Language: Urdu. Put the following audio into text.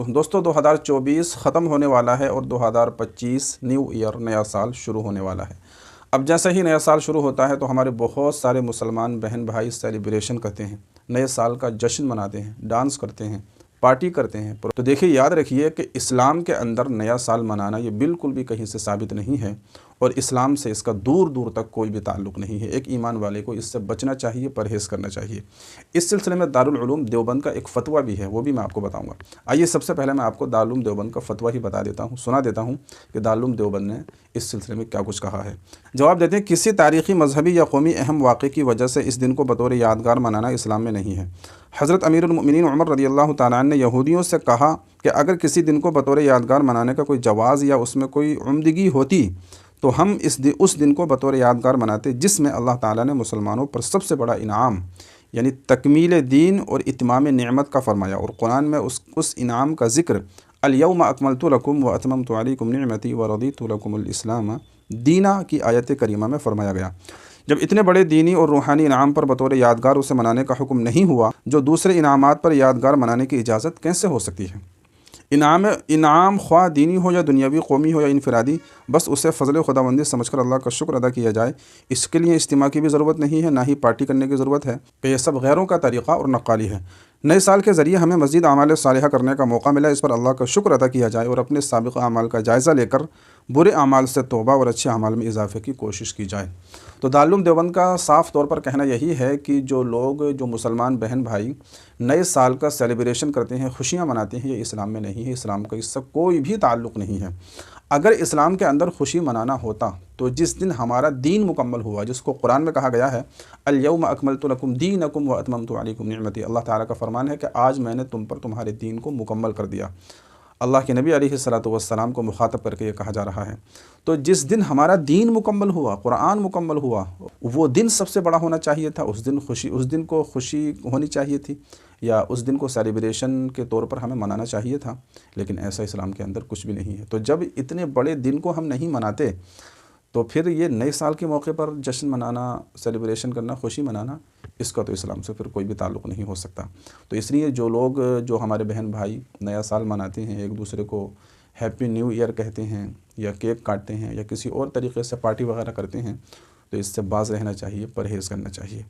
دوستو 2024 ختم ہونے والا ہے اور 2025 نیو ایئر نیا سال شروع ہونے والا ہے۔ اب جیسے ہی نیا سال شروع ہوتا ہے تو ہمارے بہت سارے مسلمان بہن بھائی سیلیبریشن کرتے ہیں، نئے سال کا جشن مناتے ہیں، ڈانس کرتے ہیں، پارٹی کرتے ہیں۔ تو دیکھیے، یاد رکھیے کہ اسلام کے اندر نیا سال منانا یہ بالکل بھی کہیں سے ثابت نہیں ہے، اور اسلام سے اس کا دور دور تک کوئی بھی تعلق نہیں ہے۔ ایک ایمان والے کو اس سے بچنا چاہیے، پرہیز کرنا چاہیے۔ اس سلسلے میں دارالعلوم دیوبند کا ایک فتویٰ بھی ہے، وہ بھی میں آپ کو بتاؤں گا۔ آئیے سب سے پہلے میں آپ کو دارالعلوم دیوبند کا فتویٰ ہی سنا دیتا ہوں کہ دارالعلوم دیوبند نے اس سلسلے میں کیا کچھ کہا ہے۔ جواب دیتے ہیں، کسی تاریخی، مذہبی یا قومی اہم واقعے کی وجہ سے اس دن کو بطور یادگار منانا اسلام میں نہیں ہے۔ حضرت امیر المؤمنین عمر رضی اللہ تعالیٰ عنہ نے یہودیوں سے کہا کہ اگر کسی دن کو بطور یادگار منانے کا کوئی جواز یا اس میں کوئی عمدگی ہوتی تو ہم اس دن کو بطور یادگار مناتے، جس میں اللہ تعالیٰ نے مسلمانوں پر سب سے بڑا انعام یعنی تکمیل دین اور اتمام نعمت کا فرمایا، اور قرآن میں اس انعام کا ذکر الیوم اکملت لکم و اتممت علیکم نعمتی و رضیت لکم الاسلام دینا کی آیت کریمہ میں فرمایا گیا۔ جب اتنے بڑے دینی اور روحانی انعام پر بطور یادگار اسے منانے کا حکم نہیں ہوا، جو دوسرے انعامات پر یادگار منانے کی اجازت کیسے ہو سکتی ہے؟ انعام خواہ دینی ہو یا دنیاوی، قومی ہو یا انفرادی، بس اسے فضل خداوندی سمجھ کر اللہ کا شکر ادا کیا جائے۔ اس کے لیے اجتماع کی بھی ضرورت نہیں ہے، نہ ہی پارٹی کرنے کی ضرورت ہے، کہ یہ سب غیروں کا طریقہ اور نقالی ہے۔ نئے سال کے ذریعے ہمیں مزید اعمال صالحہ کرنے کا موقع ملا، اس پر اللہ کا شکر ادا کیا جائے اور اپنے سابقہ اعمال کا جائزہ لے کر برے اعمال سے توبہ اور اچھے اعمال میں اضافے کی کوشش کی جائے۔ تو دارالعلوم دیوبند کا صاف طور پر کہنا یہی ہے کہ جو مسلمان بہن بھائی نئے سال کا سیلیبریشن کرتے ہیں، خوشیاں مناتے ہیں، یہ اسلام میں نہیں ہے، اسلام کا اس سے کوئی بھی تعلق نہیں ہے۔ اگر اسلام کے اندر خوشی منانا ہوتا تو جس دن ہمارا دین مکمل ہوا، جس کو قرآن میں کہا گیا ہے الیوم اکملت لکم دینکم و اتممت علیکم نعمتی، اللہ تعالیٰ کا فرمان ہے کہ آج میں نے تم پر تمہارے دین کو مکمل کر دیا۔ اللہ کے نبی علیہ السلام کو مخاطب کر کے یہ کہا جا رہا ہے۔ تو جس دن ہمارا دین مکمل ہوا، قرآن مکمل ہوا، وہ دن سب سے بڑا ہونا چاہیے تھا۔ اس دن کو خوشی ہونی چاہیے تھی، یا اس دن کو سیلیبریشن کے طور پر ہمیں منانا چاہیے تھا، لیکن ایسا اسلام کے اندر کچھ بھی نہیں ہے۔ تو جب اتنے بڑے دن کو ہم نہیں مناتے تو پھر یہ نئے سال کے موقع پر جشن منانا، سیلیبریشن کرنا، خوشی منانا، اس کا تو اسلام سے پھر کوئی بھی تعلق نہیں ہو سکتا۔ تو اس لیے جو ہمارے بہن بھائی نیا سال مناتے ہیں، ایک دوسرے کو ہیپی نیو ایئر کہتے ہیں، یا کیک کاٹتے ہیں، یا کسی اور طریقے سے پارٹی وغیرہ کرتے ہیں، تو اس سے باز رہنا چاہیے، پرہیز کرنا چاہیے۔